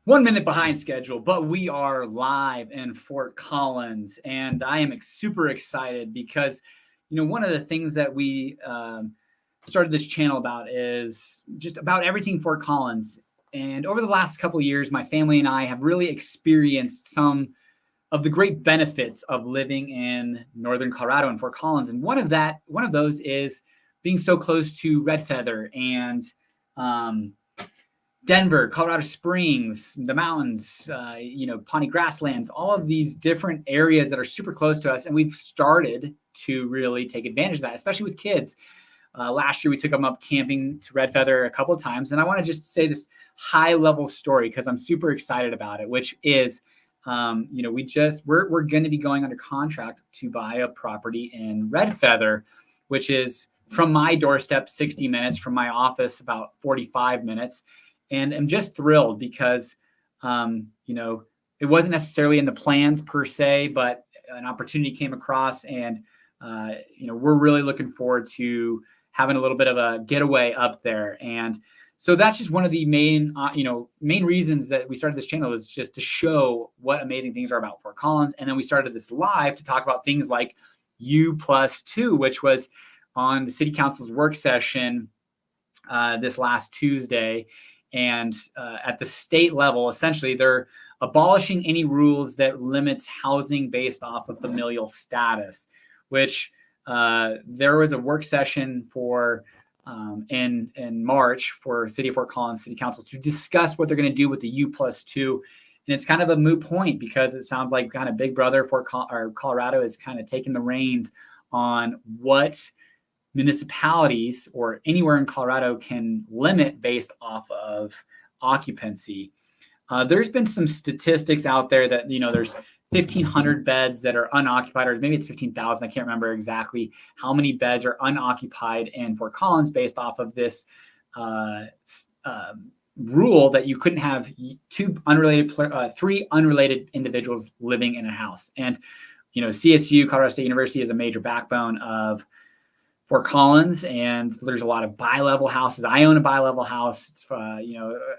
1 minute behind schedule, but we are live in Fort Collins, and I am super excited because, one of the things that we started this channel about is just about everything Fort Collins. And over the last couple of years, my family and I have really experienced some of the great benefits of living in Northern Colorado and Fort Collins. And one of those is being so close to Red Feather and Denver, Colorado Springs, the mountains, Pawnee grasslands, all of these different areas that are super close to us. And we've started to really take advantage of that, especially with kids. Last year, we took them up camping to Red Feather a couple of times. And I want to just say this high level story because I'm super excited about it, which is, we're going to be going under contract to buy a property in Red Feather, which is from my doorstep, 60 minutes, from my office, about 45 minutes. And I'm just thrilled because, it wasn't necessarily in the plans per se, but an opportunity came across, and, we're really looking forward to having a little bit of a getaway up there. And so that's just one of the main reasons that we started this channel, is just to show what amazing things are about Fort Collins. And then we started this live to talk about things like U+2, which was on the city council's work session this last Tuesday. And at the state level, essentially, they're abolishing any rules that limits housing based off of familial status, which there was a work session for in March for City of Fort Collins City Council to discuss what they're going to do with the U+2. And it's kind of a moot point because it sounds like kind of Big Brother for Colorado is kind of taking the reins on what municipalities or anywhere in Colorado can limit based off of occupancy. There's been some statistics out there that, there's 1,500 beds that are unoccupied, or maybe it's 15,000. I can't remember exactly how many beds are unoccupied in Fort Collins based off of this rule that you couldn't have three unrelated individuals living in a house. And, CSU, Colorado State University, is a major backbone of Fort Collins, and there's a lot of bi-level houses. I own a bi-level house. It's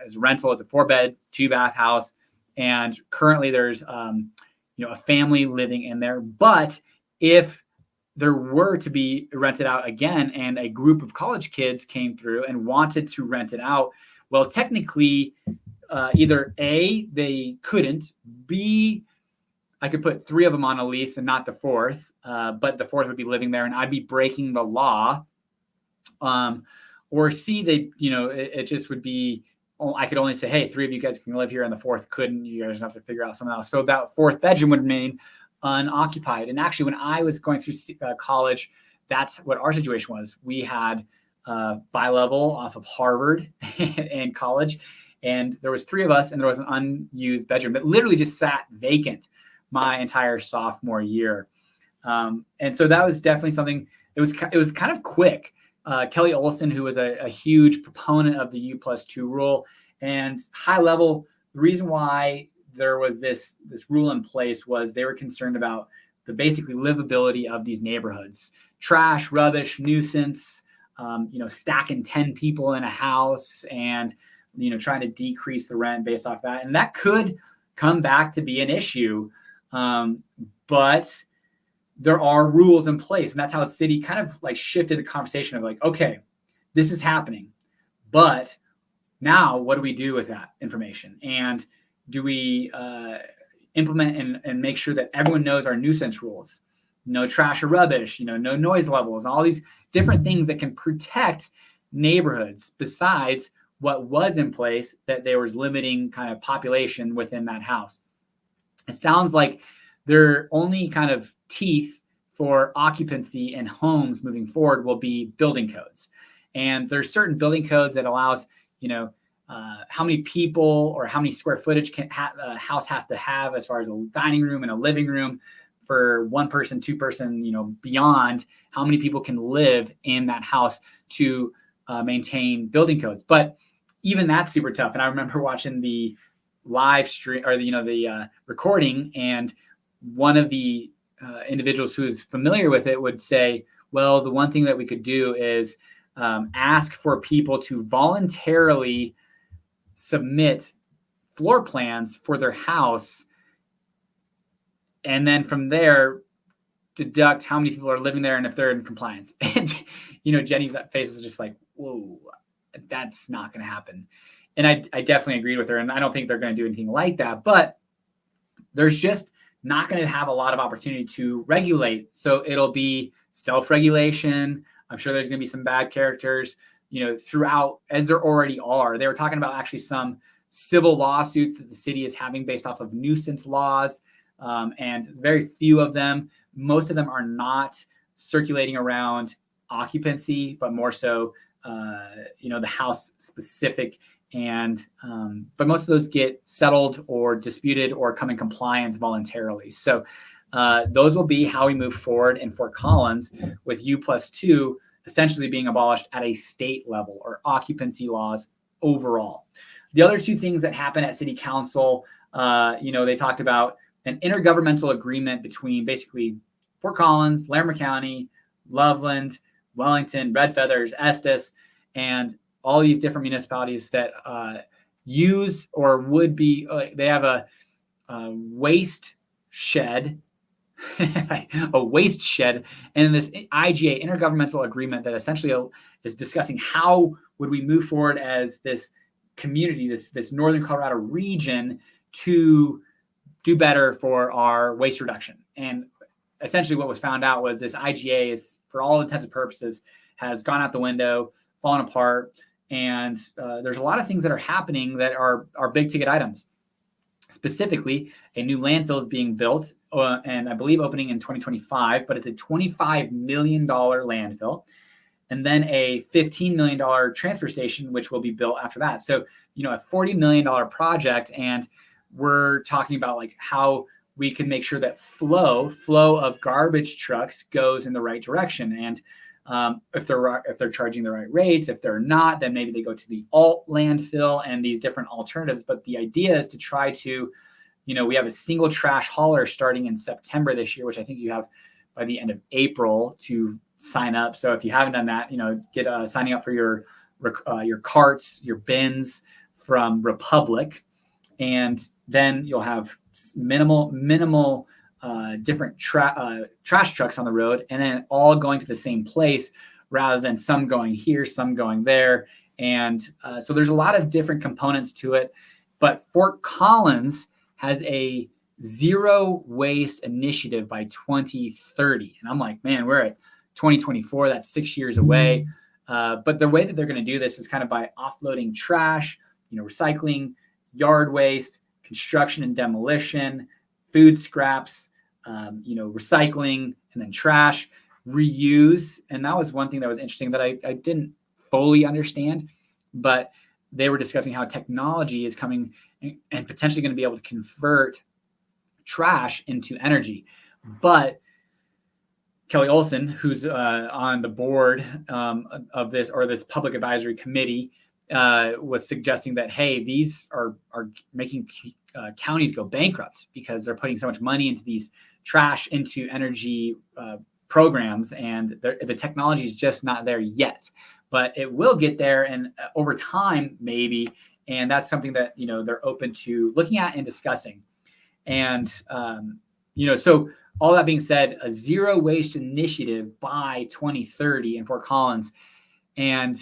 as a rental, it's a 4-bed, 2-bath house, and currently there's a family living in there. But if there were to be rented out again, and a group of college kids came through and wanted to rent it out, well, technically, either A, they couldn't, B, I could put 3 of them on a lease and not the 4th, but the 4th would be living there and I'd be breaking the law. Or C, it just would be, I could only say, hey, 3 of you guys can live here and the 4th couldn't. You guys have to figure out something else. So that 4th bedroom would remain unoccupied. And actually, when I was going through college, that's what our situation was. We had bi-level off of Harvard and college, and there was 3 of us, and there was an unused bedroom that literally just sat vacant my entire sophomore year. And so that was definitely something. It was kind of quick. Kelly Olson, who was a huge proponent of the U+2 rule, and high level, the reason why there was this rule in place was they were concerned about the basically livability of these neighborhoods. Trash, rubbish, nuisance, stacking 10 people in a house, and trying to decrease the rent based off that. And that could come back to be an issue. But there are rules in place, and that's how the city kind of like shifted the conversation of like, okay, this is happening, but now what do we do with that information? And do we implement and make sure that everyone knows our nuisance rules? No trash or rubbish, no noise levels, all these different things that can protect neighborhoods besides what was in place, that there was limiting kind of population within that house. It sounds like their only kind of teeth for occupancy and homes moving forward will be building codes. And there's certain building codes that allows, how many people or how many square footage a house has to have as far as a dining room and a living room for 1 person, 2 person, beyond how many people can live in that house to maintain building codes. But even that's super tough. And I remember watching the live stream or the recording, and one of the individuals who is familiar with it would say, well, the one thing that we could do is ask for people to voluntarily submit floor plans for their house, and then from there deduct how many people are living there and if they're in compliance. And Jenny's face was just like, whoa, that's not going to happen. And I definitely agreed with her, and I don't think they're going to do anything like that, but there's just not going to have a lot of opportunity to regulate. So it'll be self-regulation. I'm sure there's going to be some bad characters, throughout, as there already are. They were talking about actually some civil lawsuits that the city is having based off of nuisance laws, and very few of them. Most of them are not circulating around occupancy, but more so, the house specific. And but most of those get settled or disputed or come in compliance voluntarily. So those will be how we move forward in Fort Collins, with U+2 essentially being abolished at a state level, or occupancy laws overall. The other two things that happen at City Council, they talked about an intergovernmental agreement between basically Fort Collins, Larimer County, Loveland, Wellington, Red Feathers, Estes, and all these different municipalities that use or would be, they have a waste shed, a waste shed, and this IGA, intergovernmental agreement, that essentially is discussing how would we move forward as this community, this Northern Colorado region, to do better for our waste reduction. And essentially what was found out was this IGA is, for all intents and purposes, has gone out the window, fallen apart. And there's a lot of things that are happening that are big ticket items. Specifically, a new landfill is being built, and I believe opening in 2025, but it's a $25 million landfill. And then a $15 million transfer station, which will be built after that. So, a $40 million project. And we're talking about like how we can make sure that flow of garbage trucks goes in the right direction. And if they're charging the right rates, if they're not, then maybe they go to the alt landfill and these different alternatives. But the idea is to try to, we have a single trash hauler starting in September this year, which I think you have by the end of April to sign up. So if you haven't done that, get signing up for your carts, your bins from Republic, and then you'll have minimal different trash trucks on the road, and then all going to the same place rather than some going here, some going there. And so there's a lot of different components to it. But Fort Collins has a zero waste initiative by 2030. And I'm like, man, we're at 2024. That's 6 years away. But the way that they're going to do this is kind of by offloading trash, recycling, yard waste, construction and demolition, food scraps, recycling, and then trash, reuse. And that was one thing that was interesting that I didn't fully understand, but they were discussing how technology is coming and potentially going to be able to convert trash into energy. But Kelly Olson, who's on the board of this public advisory committee, was suggesting that, hey, these are making counties go bankrupt because they're putting so much money into these trash into energy programs, and the technology is just not there yet. But it will get there, and over time, maybe. And that's something that they're open to looking at and discussing. And so all that being said, a zero waste initiative by 2030 in Fort Collins, and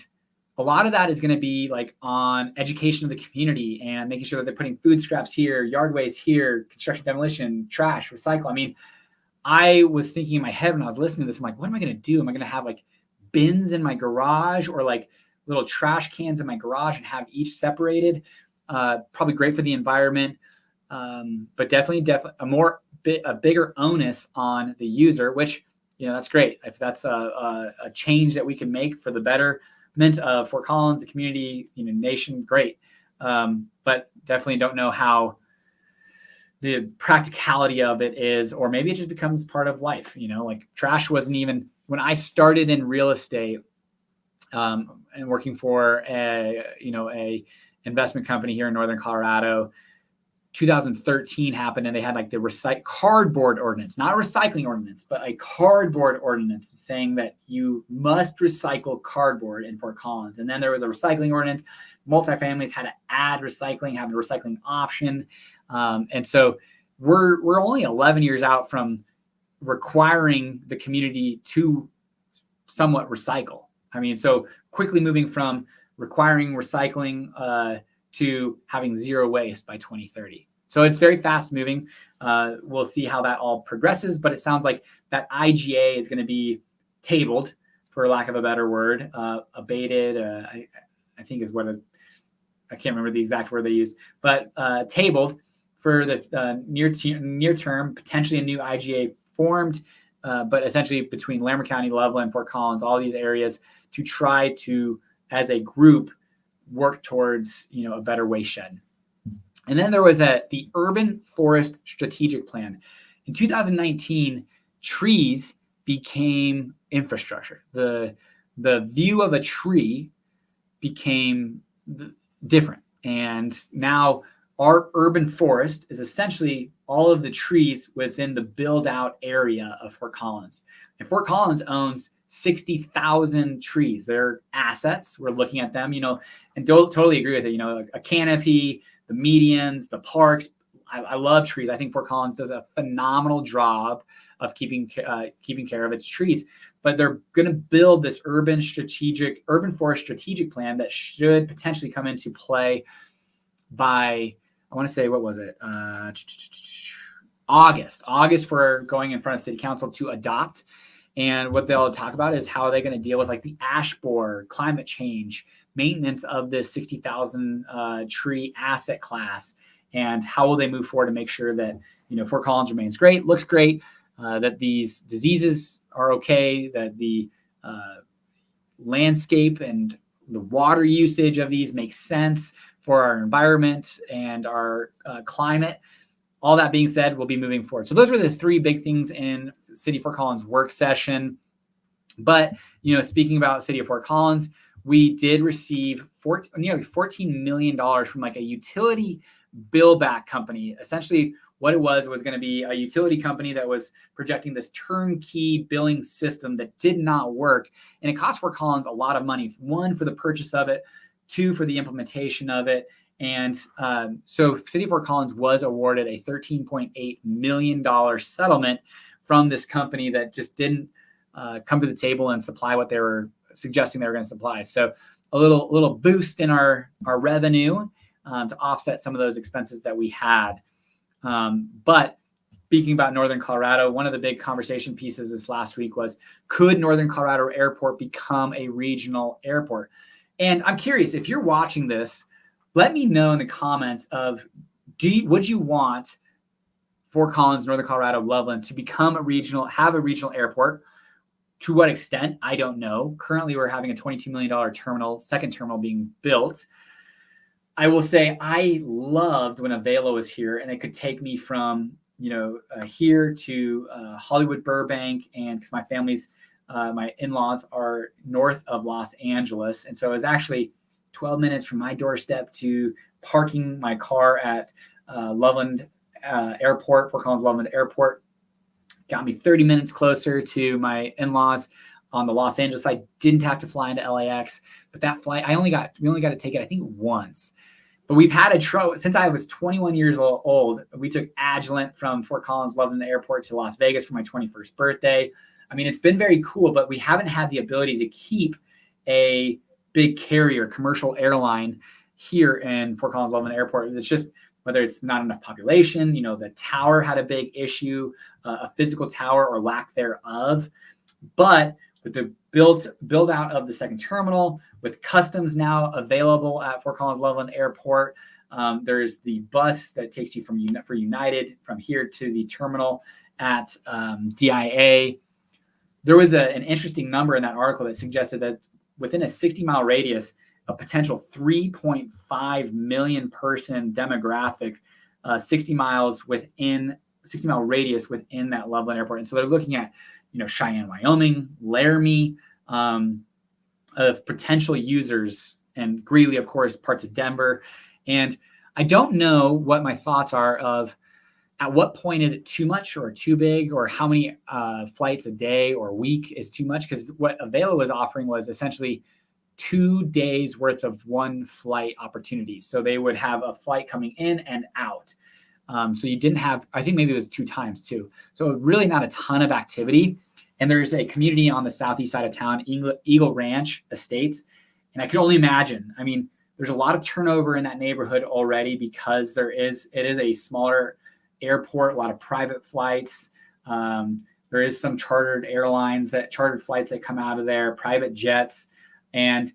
a lot of that is going to be like on education of the community and making sure that they're putting food scraps here, yard waste here, construction, demolition, trash, recycle. I mean, I was thinking in my head when I was listening to this, I'm like, what am I going to do? Am I going to have like bins in my garage, or like little trash cans in my garage and have each separated? Probably great for the environment, but definitely a bigger onus on the user, which, that's great. If that's a change that we can make for the betterment of Fort Collins, the community, nation, great. But definitely don't know how the practicality of it is, or maybe it just becomes part of life. Like trash wasn't even, when I started in real estate, and working for a investment company here in Northern Colorado, 2013 happened, and they had like the cardboard ordinance, not a recycling ordinance, but a cardboard ordinance saying that you must recycle cardboard in Fort Collins. And then there was a recycling ordinance. multifamilies had to add recycling, have a recycling option. And so we're only 11 years out from requiring the community to somewhat recycle. I mean, so quickly moving from requiring recycling to having zero waste by 2030. So it's very fast moving. We'll see how that all progresses, but it sounds like that IGA is going to be tabled, for lack of a better word, abated, I think is what I can't remember the exact word they used, but tabled for the near term, potentially a new IGA formed, but essentially between Larimer County, Loveland, Fort Collins, all these areas to try to, as a group, work towards a better waste shed. And then there was the Urban Forest Strategic Plan. In 2019, trees became infrastructure. The view of a tree became different. And now our urban forest is essentially all of the trees within the build out area of Fort Collins. And Fort Collins owns 60,000 trees. They're assets. We're looking at them, and totally agree with it. A canopy, the medians, the parks. I love trees. I think Fort Collins does a phenomenal job of keeping care of its trees. But they're going to build this urban forest strategic plan that should potentially come into play by, I want to say, what was it? August for going in front of City Council to adopt. And what they'll talk about is how they're going to deal with like the ash borer, climate change, maintenance of this 60,000 tree asset class, and how will they move forward to make sure that Fort Collins remains great, looks great, that these diseases are okay, that the landscape and the water usage of these makes sense for our environment and our climate. All that being said, we'll be moving forward. So those were the three big things in City of Fort Collins work session. But, speaking about City of Fort Collins, we did receive nearly $14 million from like a utility bill back company. Essentially, what it was going to be a utility company that was projecting this turnkey billing system that did not work. And it cost Fort Collins a lot of money. One, for the purchase of it, two, for the implementation of it. And so City of Fort Collins was awarded a $13.8 million settlement from this company that just didn't come to the table and supply what they were suggesting they were going to supply. So a little boost in our revenue to offset some of those expenses that we had. But speaking about Northern Colorado, one of the big conversation pieces this last week was, could Northern Colorado Airport become a regional airport? And I'm curious, if you're watching this, let me know in the comments of, would you want Fort Collins, Northern Colorado, Loveland to become have a regional airport? To what extent? I don't know. Currently, we're having a $22 million second terminal being built. I will say I loved when Avelo was here, and it could take me from here to Hollywood, Burbank, and because my in-laws are north of Los Angeles, and so it was actually 12 minutes from my doorstep to parking my car at Loveland Airport, Fort Collins Loveland Airport. Got me 30 minutes closer to my in-laws on the Los Angeles side. Didn't have to fly into LAX, but that flight we only got to take it, I think, once. But we've had since I was 21 years old. We took Agilent from Fort Collins Loveland Airport to Las Vegas for my 21st birthday. I mean, it's been very cool, but we haven't had the ability to keep a big carrier, commercial airline here in Fort Collins Loveland Airport. It's just, whether it's not enough population, the tower had a big issue, a physical tower or lack thereof. But with the build out of the second terminal, with customs now available at Fort Collins Loveland Airport, there's the bus that takes you for United from here to the terminal at DIA. There was an interesting number in that article that suggested that within a 60-mile radius, a potential 3.5 million person demographic, 60-mile radius within that Loveland Airport. And so they're looking at, Cheyenne, Wyoming, Laramie, of potential users, and Greeley, of course, parts of Denver. And I don't know what my thoughts are of at what point is it too much or too big, or how many flights a day or a week is too much? Because what Avelo was offering was essentially 2 days worth of one flight opportunities. So they would have a flight coming in and out. So you didn't have, I think maybe it was 2 times too. So really not a ton of activity. And there's a community on the southeast side of town, Eagle Ranch Estates. And I can only imagine, I mean, there's a lot of turnover in that neighborhood already because it is a smaller airport, a lot of private flights. There is some chartered flights that come out of there, private jets. And,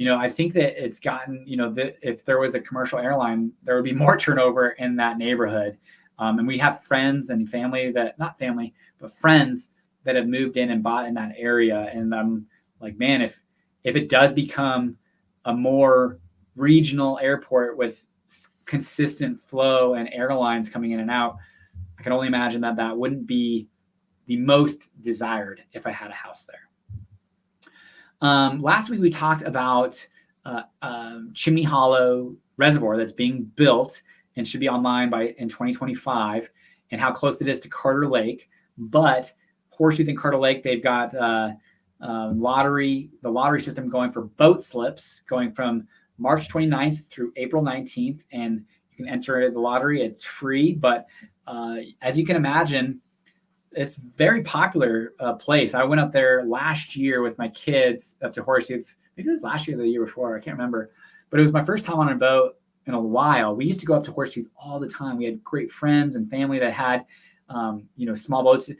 I think that it's gotten, if there was a commercial airline, there would be more turnover in that neighborhood. And we have friends and family friends that have moved in and bought in that area. And I'm like, man, if it does become a more regional airport with consistent flow and airlines coming in and out, I can only imagine that wouldn't be the most desired if I had a house there. Last week we talked about Chimney Hollow Reservoir that's being built and should be online in 2025, and how close it is to Carter Lake. But Horseshoe and Carter Lake, they've got the lottery system going for boat slips going from March 29th through April 19th, and you can enter the lottery. It's free, but as you can imagine, it's a very popular place. I went up there last year with my kids up to Horseshoe. Maybe it was last year or the year before. I can't remember. But it was my first time on a boat in a while. We used to go up to Horseshoe all the time. We had great friends and family that had, small boats.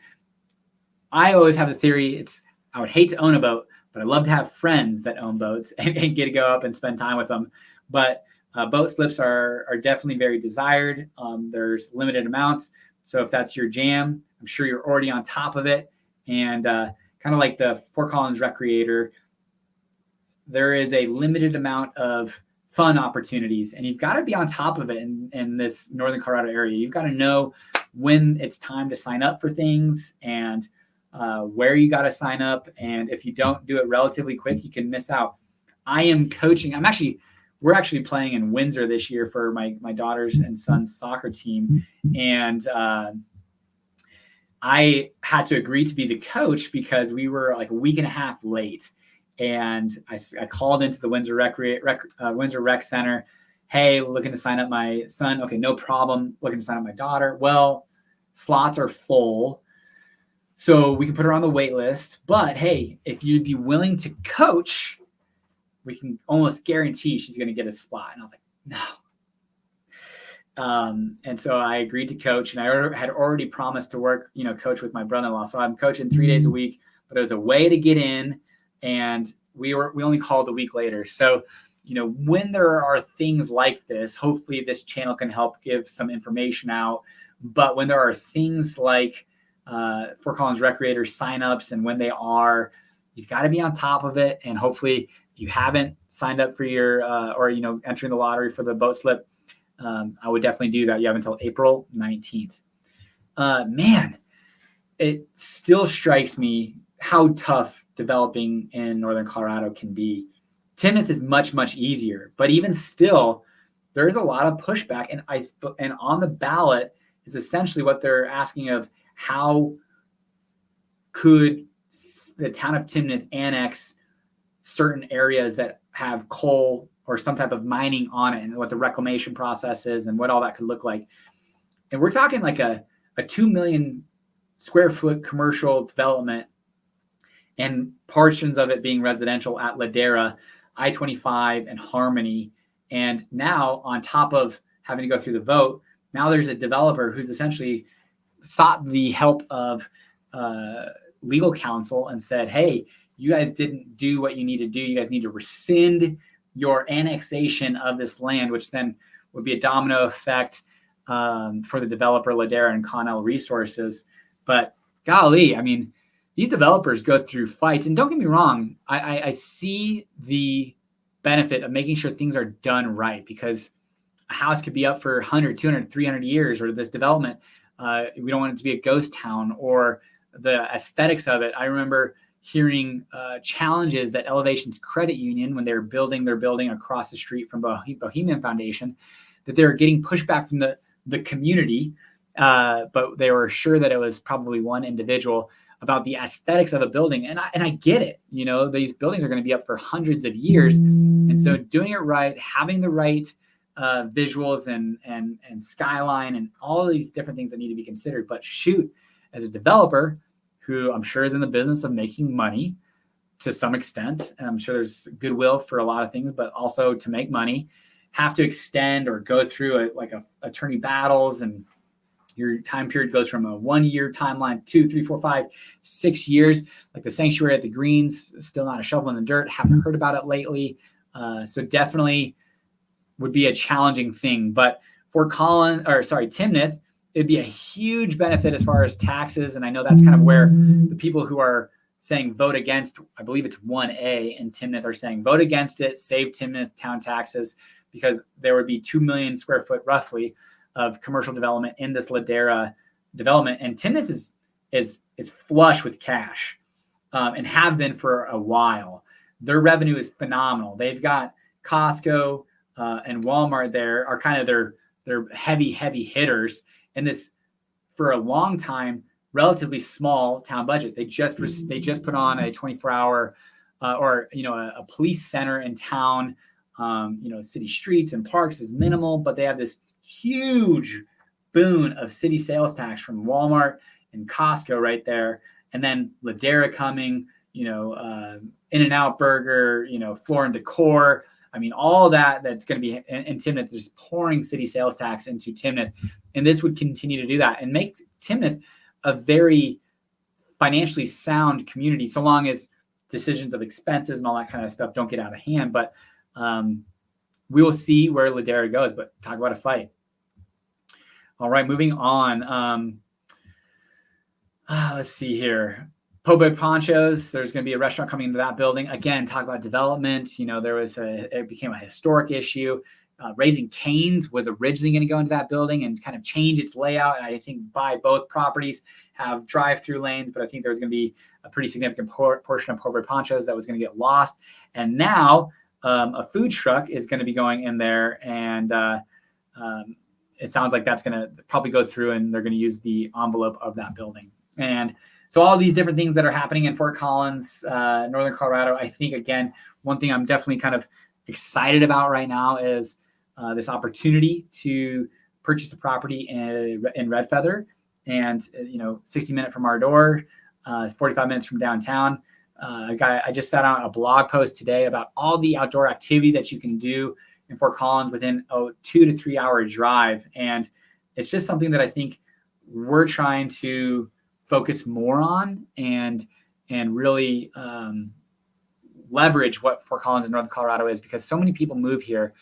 I always have the theory, I would hate to own a boat, but I love to have friends that own boats and get to go up and spend time with them. But boat slips are definitely very desired. There's limited amounts. So if that's your jam, I'm sure you're already on top of it. And kind of like the Fort Collins Recreator, there is a limited amount of fun opportunities, and you've got to be on top of it in this Northern Colorado area. You've got to know when it's time to sign up for things and where you got to sign up. And if you don't do it relatively quick, you can miss out. I am coaching. We're actually playing in Windsor this year for my daughters and son's soccer team. And I had to agree to be the coach because we were like a week and a half late. And I called into the Windsor Rec Center. Hey, looking to sign up my son. Okay, no problem. Looking to sign up my daughter. Well, slots are full, so we can put her on the wait list. But hey, if you'd be willing to coach, we can almost guarantee she's going to get a spot. And I was like, no. And so I agreed to coach, and I had already promised to coach with my brother-in-law. So I'm coaching 3 days a week, but it was a way to get in. And we only called a week later. So, when there are things like this, hopefully this channel can help give some information out. But when there are things like Fort Collins Recreator signups and when they are, you've got to be on top of it. And hopefully if you haven't signed up for your entering the lottery for the boat slip, I would definitely do that. You have until April 19th. Man, it still strikes me how tough developing in Northern Colorado can be. Timnath is much, much easier, but even still, there's a lot of pushback. And on the ballot is essentially what they're asking of: how could the town of Timnath annex certain areas that have coal or some type of mining on it, and what the reclamation process is and what all that could look like. And we're talking like a 2 million square foot commercial development, and portions of it being residential at Ladera, I-25, and Harmony. And now, on top of having to go through the vote, now there's a developer who's essentially sought the help of legal counsel and said, hey, you guys didn't do what you need to do. You guys need to rescind your annexation of this land, which then would be a domino effect for the developer Ladera and Connell Resources. But golly, I mean, these developers go through fights. And don't get me wrong, I see the benefit of making sure things are done right, because a house could be up for 100, 200, 300 years, or this development, we don't want it to be a ghost town, or the aesthetics of it. I remember hearing challenges that Elevation's credit union, when they were building their building across the street from Bohemian Foundation, that they were getting pushback from the community, but they were sure that it was probably one individual about the aesthetics of a building. And I get it. These buildings are going to be up for hundreds of years. And so doing it right, having the right visuals and skyline and all of these different things that need to be considered. But shoot, as a developer who I'm sure is in the business of making money to some extent, and I'm sure there's goodwill for a lot of things, but also to make money, have to extend or go through attorney battles, and your time period goes from a 1 year timeline, 2, 3, 4, 5, 6 years. Like the sanctuary at the Greens, still not a shovel in the dirt. Haven't heard about it lately. So definitely would be a challenging thing. But for Timnath, it'd be a huge benefit as far as taxes. And I know that's kind of where the people who are saying vote against, I believe it's 1A in Timnath, are saying vote against it, save Timnath town taxes, because there would be 2 million square foot roughly of commercial development in this Ladera development. And Timnath is flush with cash and have been for a while. Their revenue is phenomenal. They've got Costco and Walmart there are kind of their heavy hitters in this, for a long time, relatively small town budget. They just put on a 24-hour a police center in town. City streets and parks is minimal, but they have this huge boon of city sales tax from Walmart and Costco right there. And then Ladera coming, In-N-Out Burger, Floor and Decor. I mean, all that's going to be in Timnath, just pouring city sales tax into Timnath. And this would continue to do that and make Timnath a very financially sound community, so long as decisions of expenses and all that kind of stuff don't get out of hand. But we will see where Ladera goes, but talk about a fight. All right, moving on. Let's see here. Po' Boy Ponchos, there's going to be a restaurant coming into that building. Again, talk about development. It became a historic issue. Raising Cane's was originally going to go into that building and kind of change its layout. And I think buy both properties, have drive-through lanes, but I think there was going to be a pretty significant portion of Po' Boy Ponchos that was going to get lost. And now a food truck is going to be going in there, and it sounds like that's going to probably go through, and they're going to use the envelope of that building. And so all these different things that are happening in Fort Collins, Northern Colorado, I think, again, one thing I'm definitely kind of excited about right now is this opportunity to purchase a property in Red Feather, and 60 minutes from our door, 45 minutes from downtown. I just sat on a blog post today about all the outdoor activity that you can do in Fort Collins within a 2 to 3 hour drive. And it's just something that I think we're trying to focus more on and really leverage what Fort Collins and Northern Colorado is, because so many people move here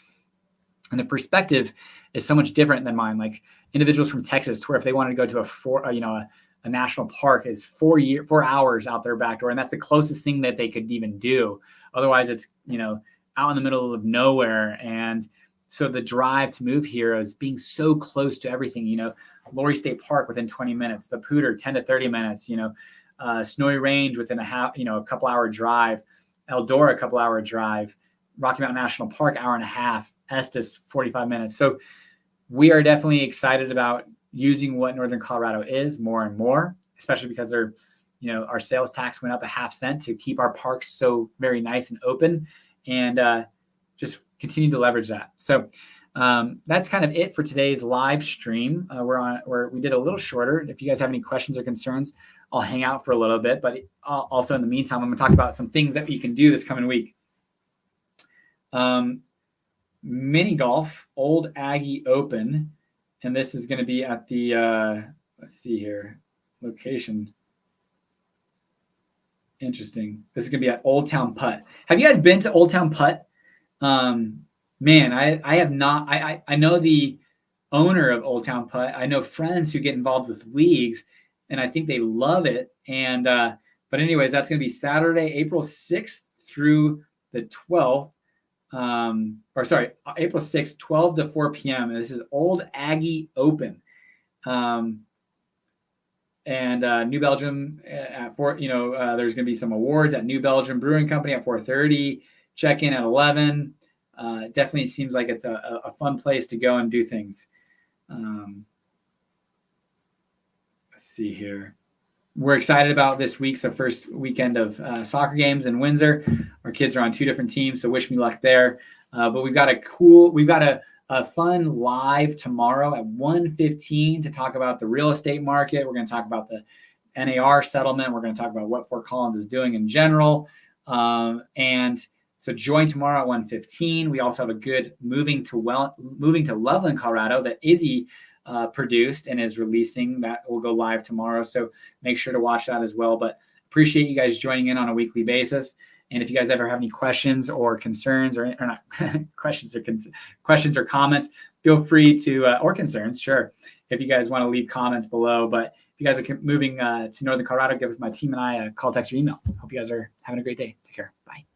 and the perspective is so much different than mine. Like individuals from Texas, to where if they wanted to go to a national park, is 4 hours out their back door. And that's the closest thing that they could even do. Otherwise it's, out in the middle of nowhere. And so the drive to move here is being so close to everything, Lori State Park within 20 minutes, the Pooter 10 to 30 minutes, Snowy Range within a couple hour drive, Eldora, a couple hour drive, Rocky Mountain National Park, hour and a half, Estes, 45 minutes. So we are definitely excited about using what Northern Colorado is more and more, especially because our sales tax went up a half cent to keep our parks so very nice and open, and just continue to leverage that. So that's kind of it for today's live stream. We did a little shorter. If you guys have any questions or concerns, I'll hang out for a little bit, but also in the meantime, I'm going to talk about some things that you can do this coming week. Mini golf, Old Aggie Open. And this is going to be at the, let's see here, location. Interesting. This is going to be at Old Town Putt. Have you guys been to Old Town Putt? Man, I have not. I know the owner of Old Town Putt. I know friends who get involved with leagues, and I think they love it. And but anyways, that's going to be Saturday, April 6th through the 12th. April 6th, 12 to 4 p.m. And this is Old Aggie Open. And New Belgium at 4, there's going to be some awards at New Belgium Brewing Company at 4:30, check-in at 11. Definitely seems like it's a fun place to go and do things. Let's see here. we're excited about this week's the first weekend of soccer games in Windsor. Our kids are on 2 different teams, so wish me luck there. But we've got a fun live tomorrow at 1:15 to talk about the real estate market. We're going to talk about the NAR settlement. We're going to talk about what Fort Collins is doing in general. And so join tomorrow at 1:15. We also have a good moving to Loveland, Colorado that Izzy produced and is releasing. That will go live tomorrow. So make sure to watch that as well. But appreciate you guys joining in on a weekly basis. And if you guys ever have any questions or concerns or not questions or comments, feel free to, or concerns, sure. If you guys want to leave comments below, but if you guys are moving to Northern Colorado, give us my team and I a call, text, or email. Hope you guys are having a great day. Take care. Bye.